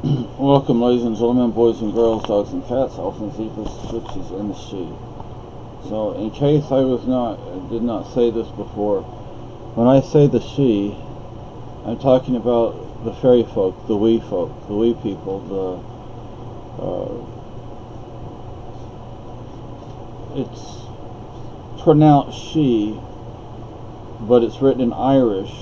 Welcome, ladies and gentlemen, boys and girls, dogs and cats, elves and zebras, gypsies, and the she. So, in case I did not say this before, when I say the she, I'm talking about the fairy folk, the wee people, it's pronounced she, but it's written in Irish,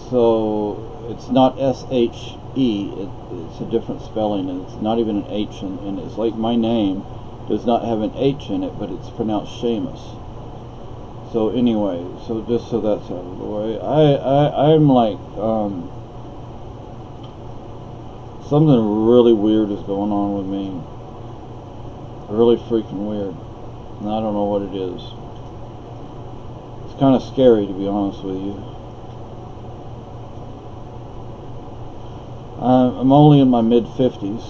so it's not S-H-E, it's a different spelling, and it's not even an H, and it's like my name does not have an H in it, but it's pronounced Seamus. So anyway, so just so that's out of the way, I'm like, something really weird is going on with me, really freaking weird, and I don't know what it is. It's kind of scary, to be honest with you. I'm only in my mid-50s.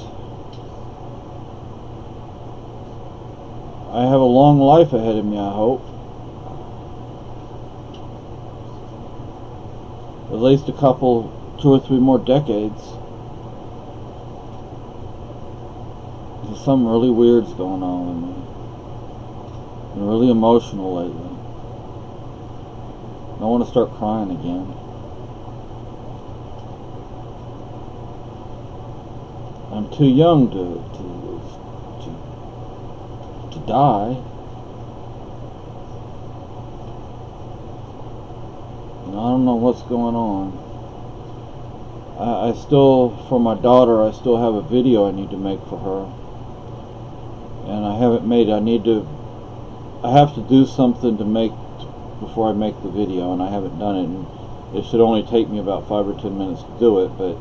I have a long life ahead of me, I hope. At least 2 or 3 more decades. There's something really weird's going on with me. I'm really emotional lately. I want to start crying again. I'm too young to die. And I don't know what's going on. I still, for my daughter, I still have a video I need to make for her, and I haven't made it. I have to do something to make before I make the video, and I haven't done it. And it should only take me about 5 or 10 minutes to do it, but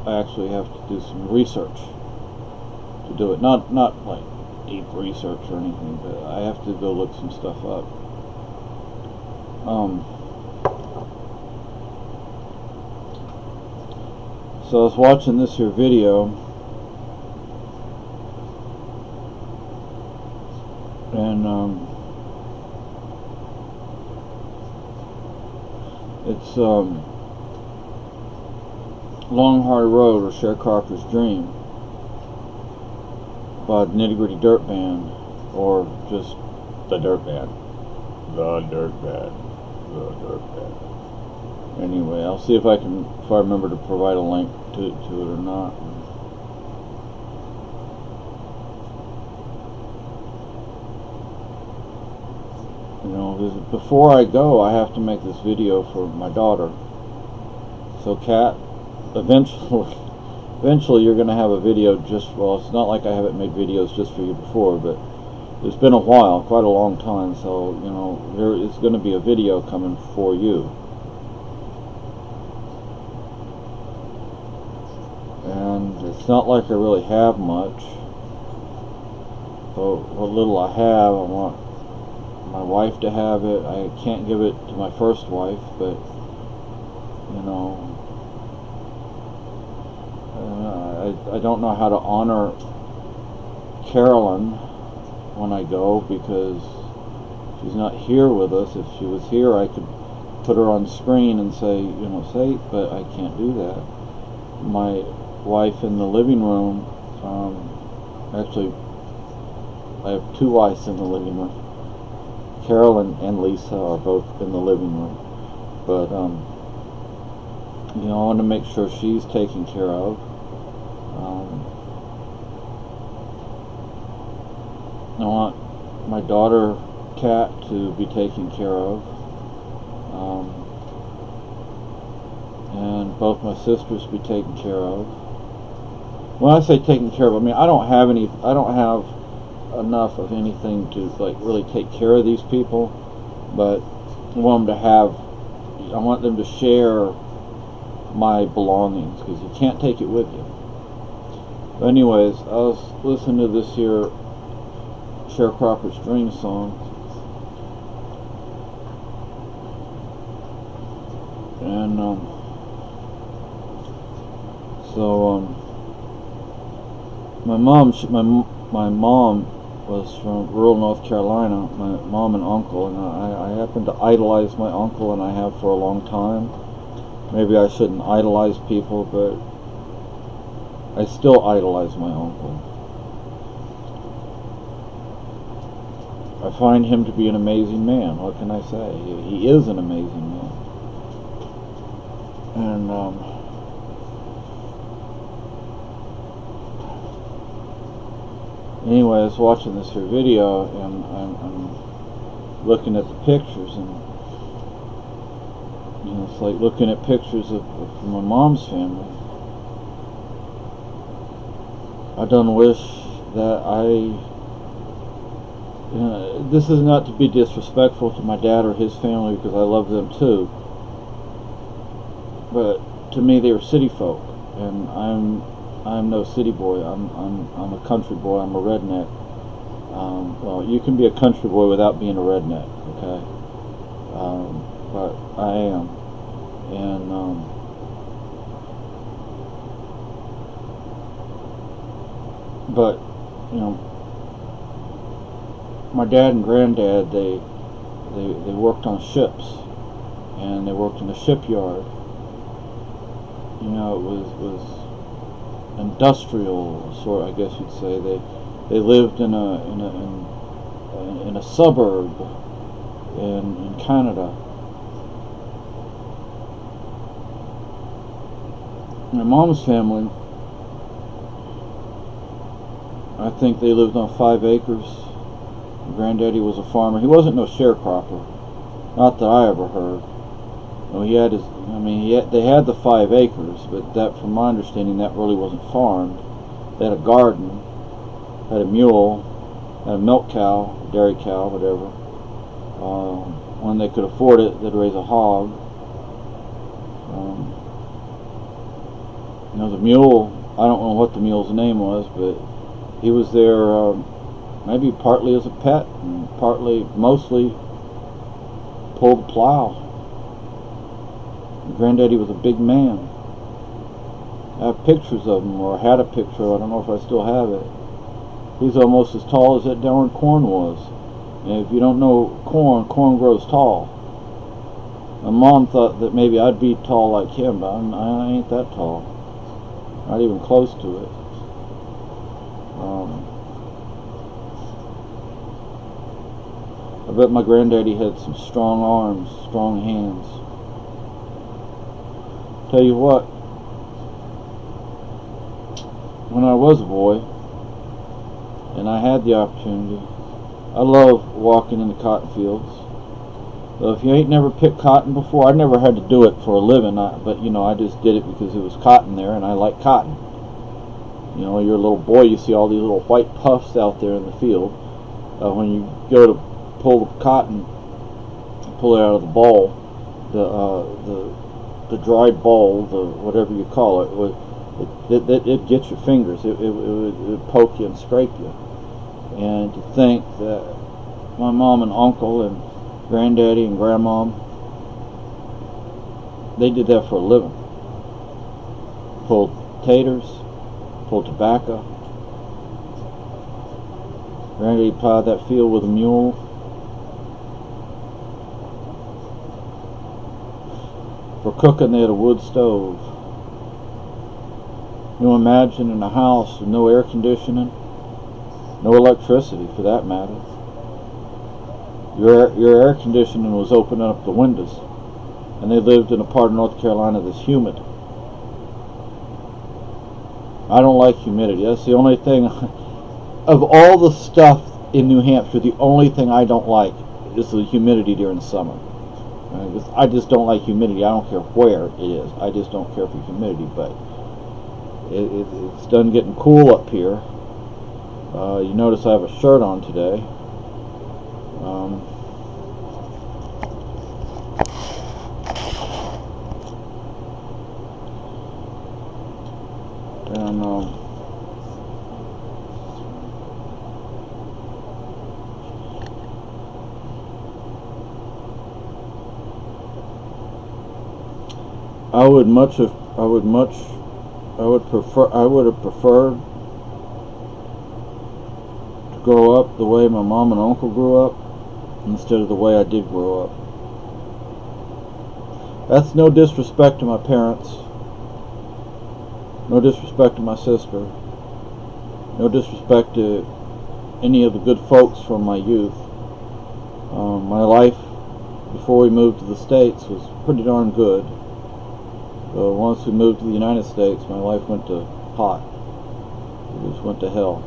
I actually have to do some research to do it. Not like deep research or anything, but I have to go look some stuff up. So I was watching this here video, and it's Long Hard Road, or Sharecropers' Dream, by the Nitty Gritty Dirt Band, or just the Dirt Band. The Dirt Band. The Dirt Band. Anyway, I'll see if I remember to provide a link to it or not. You know, before I go, I have to make this video for my daughter. So, Kat, eventually you're going to have a video well, it's not like I haven't made videos just for you before, but it's been a while, quite a long time, so, you know, there is going to be a video coming for you. And it's not like I really have much. So what little I have, I want my wife to have it. I can't give it to my first wife, but, you know, I don't know how to honor Carolyn when I go, because she's not here with us. If she was here, I could put her on screen and say, you know, but I can't do that. My wife in the living room, actually, I have 2 wives in the living room. Carolyn and Lisa are both in the living room, but you know, I want to make sure she's taken care of. I want my daughter Kat to be taken care of, and both my sisters be taken care of. When I say taken care of, I mean I don't have enough of anything to like really take care of these people, but I want them to share my belongings, because you can't take it with you. But anyways, I was listening to this here Sharecropers' Dream song, and my mom was from rural North Carolina, my mom and uncle, and I happen to idolize my uncle, and I have for a long time. maybe I shouldn't idolize people, but I still idolize my uncle. I find him to be an amazing man. What can I say? He is an amazing man. And anyway, I was watching this here video, and I'm looking at the pictures, and it's like looking at pictures of my mom's family. I don't wish that this is not to be disrespectful to my dad or his family, because I love them too. But to me, they were city folk, and I'm no city boy. I'm a country boy. I'm a redneck. Well, you can be a country boy without being a redneck, okay? But I am, and but my dad and granddad, they worked on ships, and they worked in a shipyard. It was industrial, sort, I guess you'd say. They lived in a suburb in Canada. My mom's family, I think they lived on 5 acres. Granddaddy was a farmer. He wasn't no sharecropper, not that I ever heard. They had the 5 acres, but that, from my understanding, that really wasn't farmed. They had a garden, had a mule, had a milk cow, dairy cow, whatever. When they could afford it, they'd raise a hog. The mule, I don't know what the mule's name was, but he was there maybe partly as a pet, and mostly pulled the plow. Granddaddy was a big man. I have pictures of him, or had a picture. I don't know if I still have it. He's almost as tall as that darn corn was. And if you don't know corn grows tall. My mom thought that maybe I'd be tall like him, but I ain't that tall. Not even close to it. I bet my granddaddy had some strong arms, strong hands. Tell you what, when I was a boy, and I had the opportunity, I love walking in the cotton fields. So if you ain't never picked cotton before, I never had to do it for a living, but I just did it because it was cotton there, and I like cotton. You're a little boy, you see all these little white puffs out there in the field. When you go to pull the cotton, pull it out of the ball, the dried ball, whatever you call it gets your fingers. It would poke you and scrape you. And to think that my mom and uncle and granddaddy and grandmom, they did that for a living. Pulled taters, pulled tobacco. Granddaddy plowed that field with a mule. For cooking, they had a wood stove. Imagine in a house with no air conditioning, no electricity for that matter. Your air conditioning was opening up the windows, and they lived in a part of North Carolina that's humid. I don't like humidity. That's the only thing, of all the stuff in New Hampshire, the only thing I don't like is the humidity during summer. I just don't like humidity. I don't care where it is. I just don't care for humidity. But it's done getting cool up here. You notice I have a shirt on today. I would have preferred to grow up the way my mom and uncle grew up instead of the way I did grow up. That's no disrespect to my parents, no disrespect to my sister, no disrespect to any of the good folks from my youth. My life before we moved to the States was pretty darn good. So once we moved to the United States, my life went to pot. It just went to hell.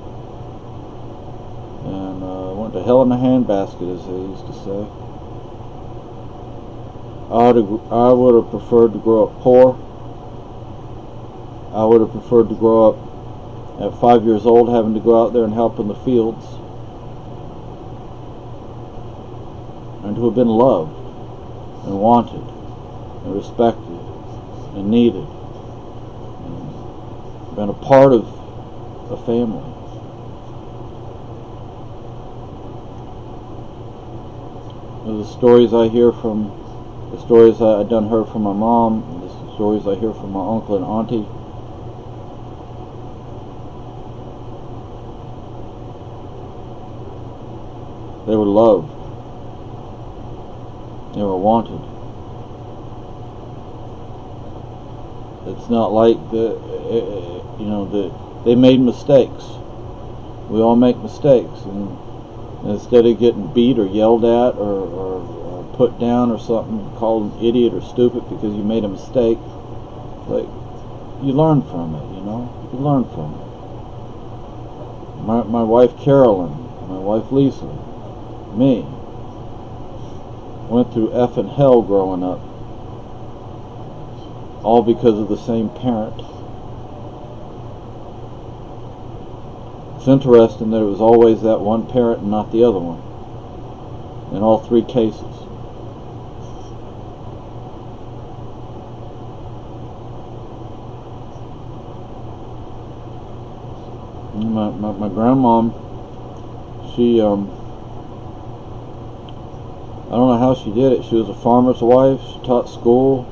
And went to hell in a handbasket, as they used to say. I would have preferred to grow up poor. I would have preferred to grow up at 5 years old having to go out there and help in the fields. And to have been loved and wanted and respected and needed and been a part of a family. The stories I hear from, the stories I done heard from my mom, the stories I hear from my uncle and auntie, they were loved. They were wanted. It's not like they made mistakes. We all make mistakes, and instead of getting beat or yelled at or put down or something, called an idiot or stupid because you made a mistake, like, you learn from it. You learn from it. My wife Carolyn, my wife Lisa, me, went through effing hell growing up, all because of the same parent. It's interesting that it was always that one parent and not the other one in all three cases. My grandmom, she I don't know how she did it. She was a farmer's wife. She taught school.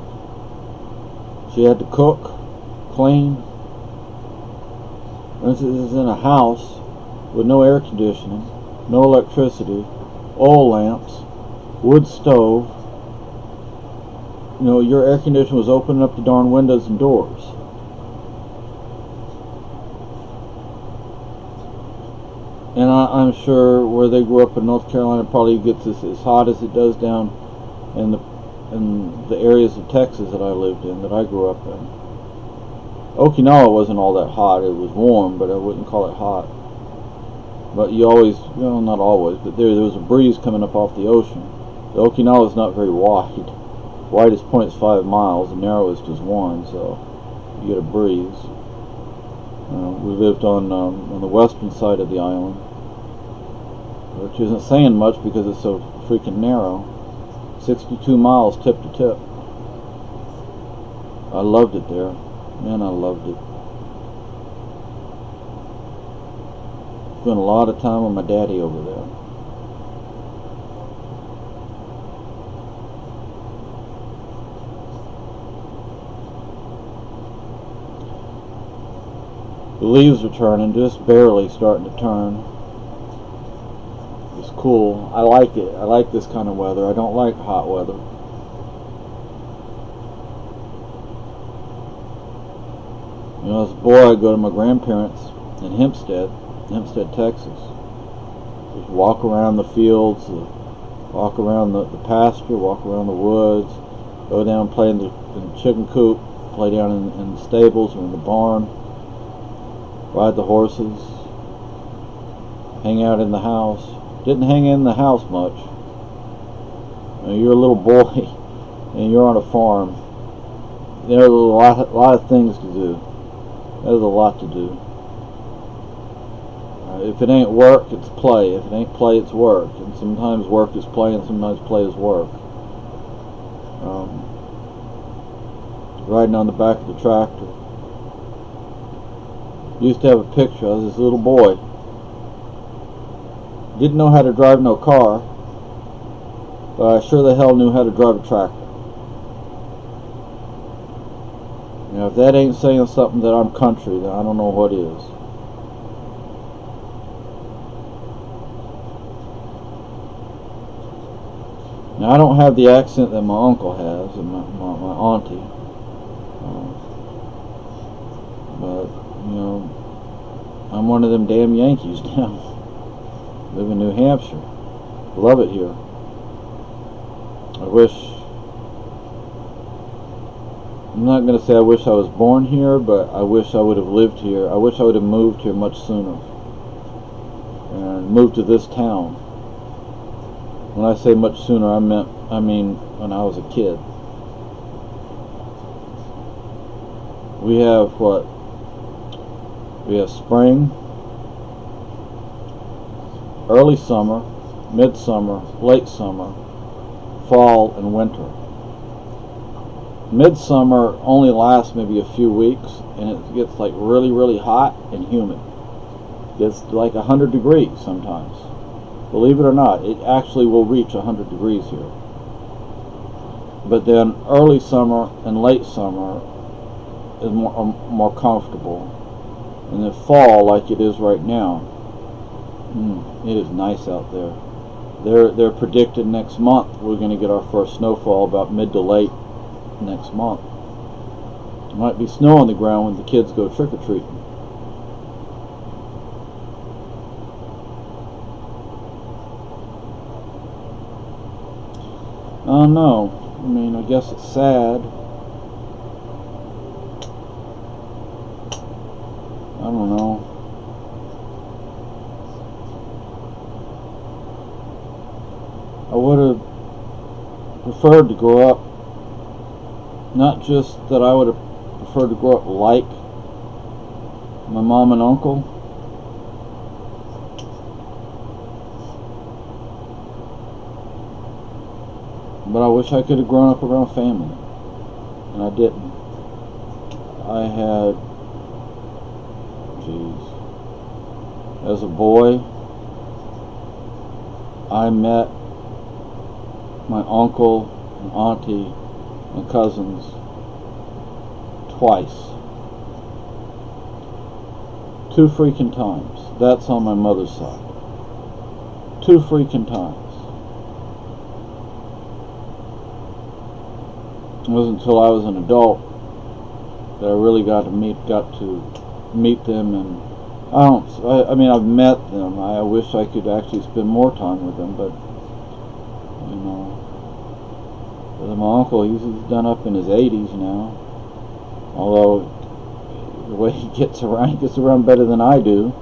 She had to cook, clean. This is in a house with no air conditioning, no electricity, oil lamps, wood stove. Your air conditioner was opening up the darn windows and doors. And I'm sure where they grew up in North Carolina probably gets as hot as it does down in the areas of Texas that I lived in, that I grew up in. Okinawa wasn't all that hot. It was warm, but I wouldn't call it hot. But you always, not always, but there was a breeze coming up off the ocean. The Okinawa is not very wide. Widest point is 5 miles, the narrowest is 1, so you get a breeze. We lived on the western side of the island, which isn't saying much because it's so freaking narrow. 62 miles tip to tip. I loved it there. Man, I loved it. Spent a lot of time with my daddy over there. The leaves are turning, just barely starting to turn. It's cool. I like it. I like this kind of weather. I don't like hot weather. As a boy, I'd go to my grandparents in Hempstead, Texas. Just walk around the fields, walk around the pasture, walk around the woods, go down and play in the chicken coop, play down in the stables or in the barn, ride the horses, hang out in the house. Didn't hang in the house much. You're a little boy and you're on a farm. There's a lot of things to do. There's a lot to do. If it ain't work, it's play. If it ain't play, it's work. And sometimes work is play and sometimes play is work. Riding on the back of the tractor. Used to have a picture. I was this little boy. Didn't know how to drive no car, but I sure the hell knew how to drive a tractor. If that ain't saying something that I'm country, then I don't know what is. Now, I don't have the accent that my uncle has and my auntie, but, you know, I'm one of them damn Yankees now. Live in New Hampshire. Love it here. I'm not going to say I wish I was born here, but I wish I would have lived here. I wish I would have moved here much sooner and moved to this town. When I say much sooner, I mean when I was a kid. We have what? We have spring, early summer, midsummer, late summer, fall, and winter. Midsummer only lasts maybe a few weeks, and it gets like really, really hot and humid. It's like 100 degrees sometimes. Believe it or not, it actually will reach 100 degrees here. But then early summer and late summer is more comfortable. And then fall, like it is right now, it is nice out there. They're predicted next month we're going to get our first snowfall about mid to late next month. There might be snow on the ground when the kids go trick-or-treating. I don't know. I mean, I guess it's sad. I don't know. I would have preferred to grow up, not just that I would have preferred to grow up like my mom and uncle, but I wish I could have grown up around family, and I didn't. I had, as a boy, I met my uncle and auntie and cousins twice. 2 freaking times. That's on my mother's side. 2 freaking times. It wasn't until I was an adult that I really got to meet them, and I mean, I've met them. I wish I could actually spend more time with them, but you know, my uncle, he's done up in his 80s now. Although the way he gets around better than I do.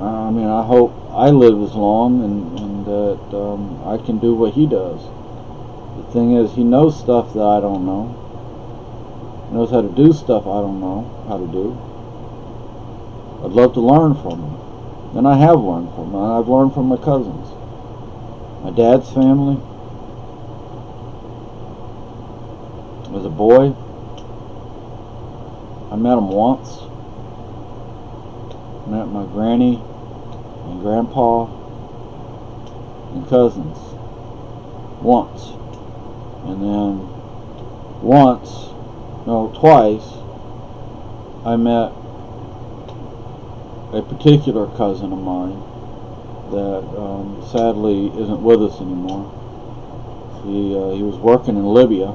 I mean, I hope I live as long and that I can do what he does. The thing is, he knows stuff that I don't know. He knows how to do stuff I don't know how to do. I'd love to learn from him. And I have learned from him. I've learned from my cousins. My dad's family. As a boy, I met him once. Met my granny and grandpa and cousins once. And then twice, I met a particular cousin of mine that sadly isn't with us anymore. He was working in Libya.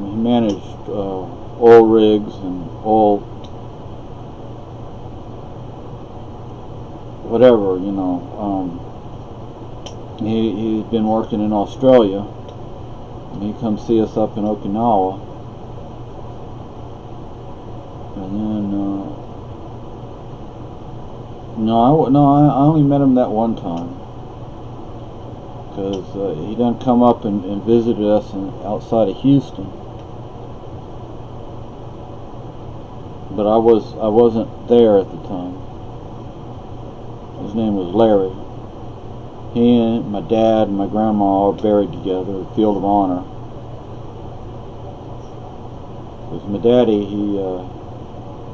He managed oil rigs and oil whatever, you know. He's been working in Australia, and he comes see us up in Okinawa, and then I only met him that one time, because he done come up and visited us outside of Houston, but I wasn't there at the time. His name was Larry. He and my dad and my grandma are buried together at Field of Honor. Because my daddy, he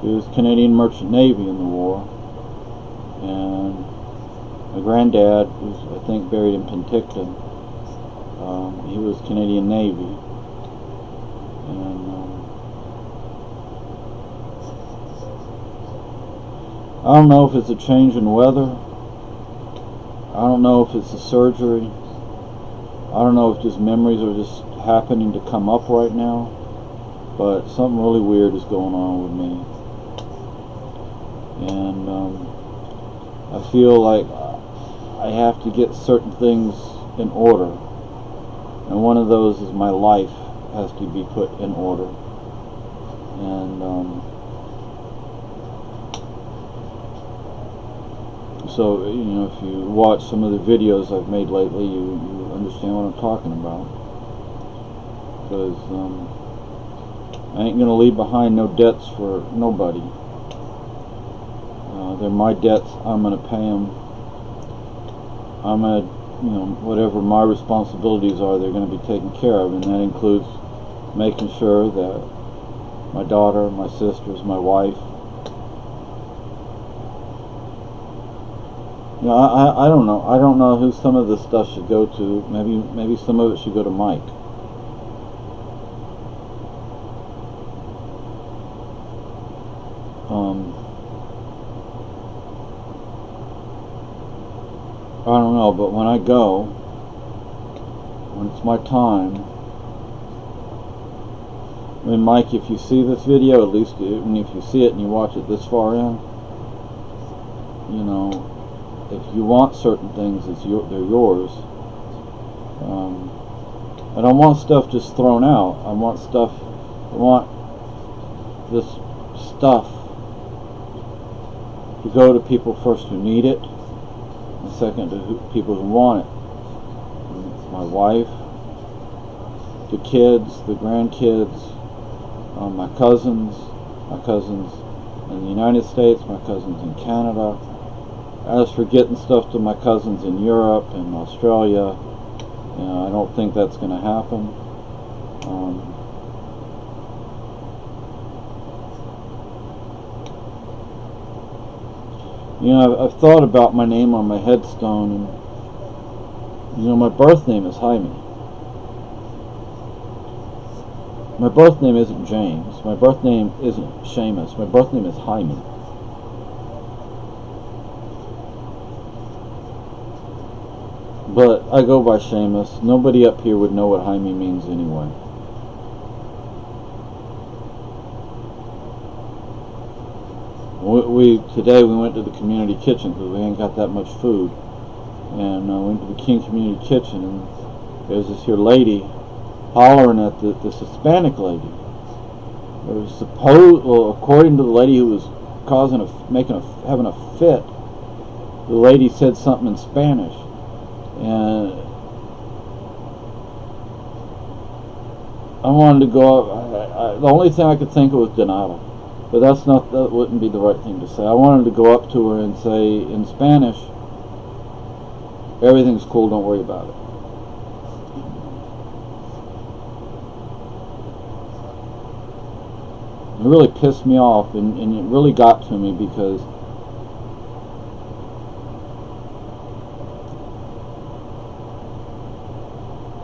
was Canadian Merchant Navy in the war, and my granddad was, I think, buried in Penticton. He was Canadian Navy, and I don't know if it's a change in weather. I I don't know if it's a surgery. I don't know if just memories are just happening to come up right now. But something really weird is going on with me. And I feel like I have to get certain things in order. And one of those is my life has to be put in order. And so, you know, if you watch some of the videos I've made lately, you understand what I'm talking about. Because I ain't gonna leave behind no debts for nobody. They're my debts. I'm gonna pay them. I'm gonna, you know, whatever my responsibilities are, they're gonna be taken care of, and that includes making sure that my daughter, my sisters, my wife. You know, I don't know. I don't know who some of this stuff should go to. Maybe some of it should go to Mike. I don't know, but when I go, when it's my time, I mean, Mike, if you see this video, at least, and if you see it and you watch it this far in, you know, if you want certain things, they're yours. I don't want stuff just thrown out. I want this stuff to go to people first who need it, and second to people who want it. My wife, the kids, the grandkids, my cousins in the United States, my cousins in Canada. As for getting stuff to my cousins in Europe and Australia, you know, I don't think that's going to happen. You know, I've thought about my name on my headstone, and you know, my birth name is Jaime. My birth name isn't James. My birth name isn't Seamus. My birth name is Jaime. But I go by Seamus. Nobody up here would know what Jaime means anyway. Today we went to the community kitchen because we ain't got that much food, and we went to the King Community Kitchen, and there's this here lady hollering at this Hispanic lady. It was according to the lady who was having a fit, the lady said something in Spanish, and I wanted to go up. The only thing I could think of was Donado. But that wouldn't be the right thing to say. I wanted to go up to her and say in Spanish, everything's cool, don't worry about it. It really pissed me off, and it really got to me because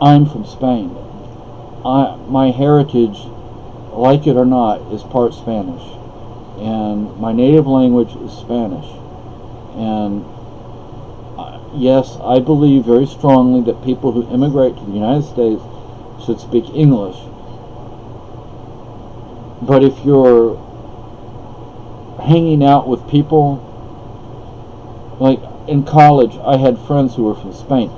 I'm from Spain. My heritage, like it or not, is part Spanish. And my native language is Spanish. And yes, I believe very strongly that people who immigrate to the United States should speak English. But if you're hanging out with people, like in college, I had friends who were from Spain.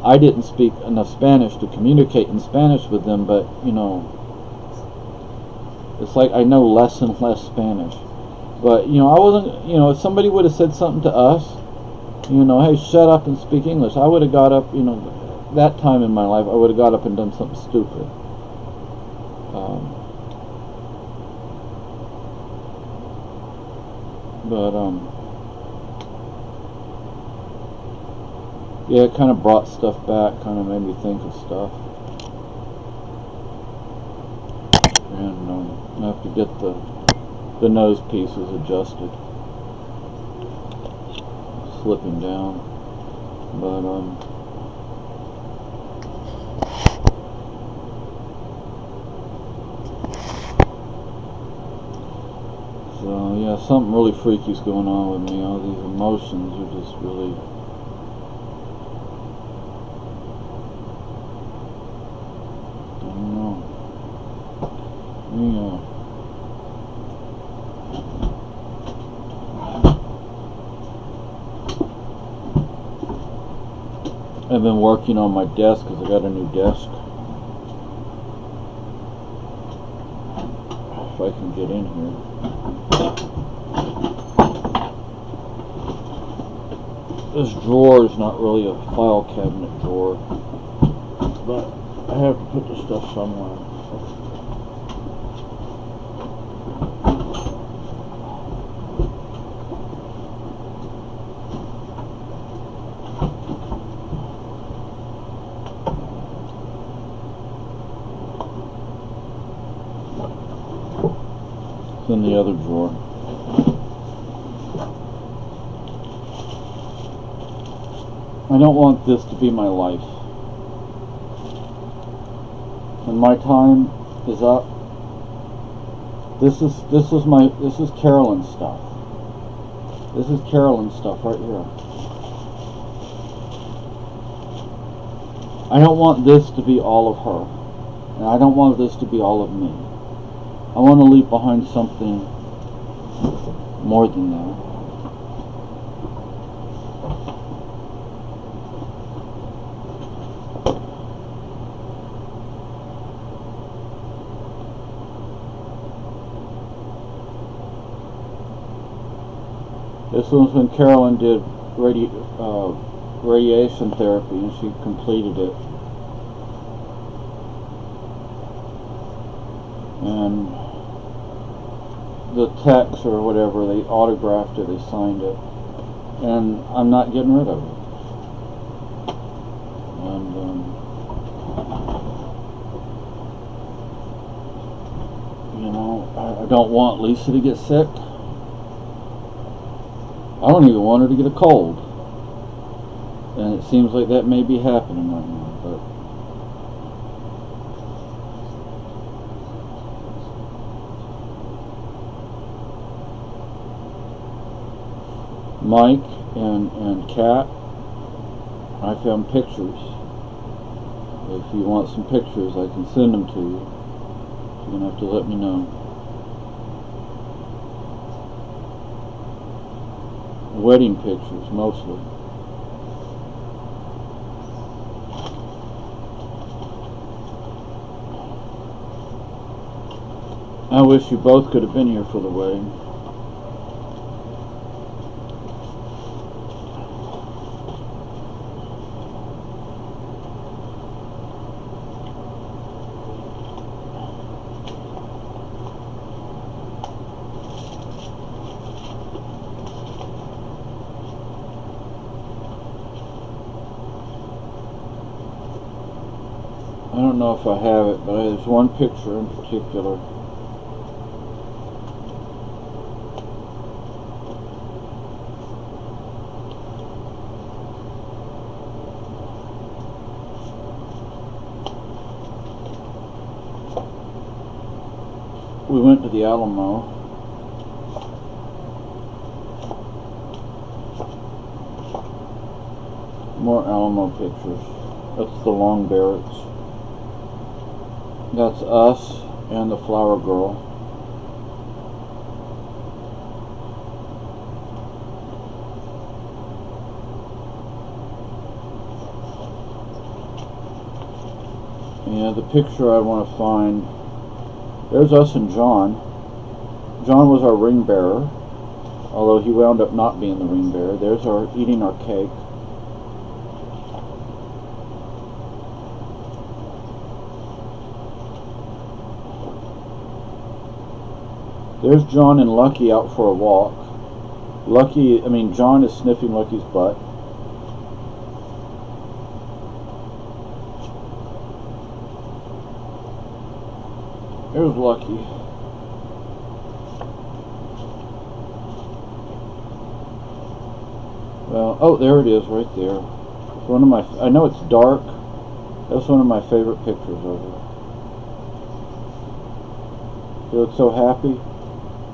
I didn't speak enough Spanish to communicate in Spanish with them, but, you know, it's like I know less and less Spanish. But, you know, I wasn't, you know, if somebody would have said something to us, you know, hey, shut up and speak English, I would have got up, you know, that time in my life, I would have got up and done something stupid. Yeah, it kind of brought stuff back, kind of made me think of stuff. And I have to get the nose pieces adjusted. Slipping down. But, so, yeah, something really freaky's going on with me. All these emotions are just really Yeah. I've been working on my desk because I got a new desk. If I can get in here. This drawer is not really a file cabinet drawer, but I have to put the stuff somewhere. It's in the other drawer. I don't want this to be my life. When my time is up, this is Carolyn's stuff. This is Carolyn's stuff right here. I don't want this to be all of her. And I don't want this to be all of me. I want to leave behind something more than that. This was when Carolyn did radiation therapy, and she completed it. And the techs or whatever, they autographed it, they signed it, and I'm not getting rid of it. And you know, I don't want Lisa to get sick. I don't even want her to get a cold, and it seems like that may be happening right now. But Mike and Kat, I found pictures. If you want some pictures, I can send them to you. You're gonna have to let me know. Wedding pictures, mostly. I wish you both could have been here for the wedding. I don't know if I have it, but there's one picture in particular. We went to the Alamo. More Alamo pictures. That's the Long Barracks. That's us and the Flower Girl. Yeah, the picture I want to find, there's us and John. John was our ring bearer, although he wound up not being the ring bearer. There's our eating our cake. There's John and Lucky out for a walk. John is sniffing Lucky's butt. There's Lucky. Well, oh, there it is right there. It's one of my, I know it's dark. That's one of my favorite pictures of her. She looks so happy.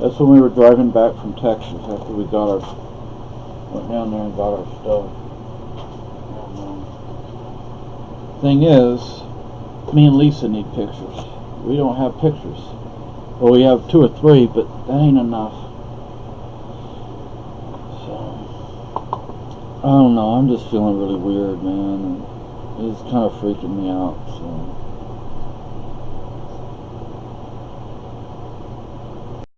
That's when we were driving back from Texas after we went down there and got our stuff. Thing is, me and Lisa need pictures. We don't have pictures. Well, we have 2 or 3, but that ain't enough. So, I don't know. I'm just feeling really weird, man. And it's kind of freaking me out. So,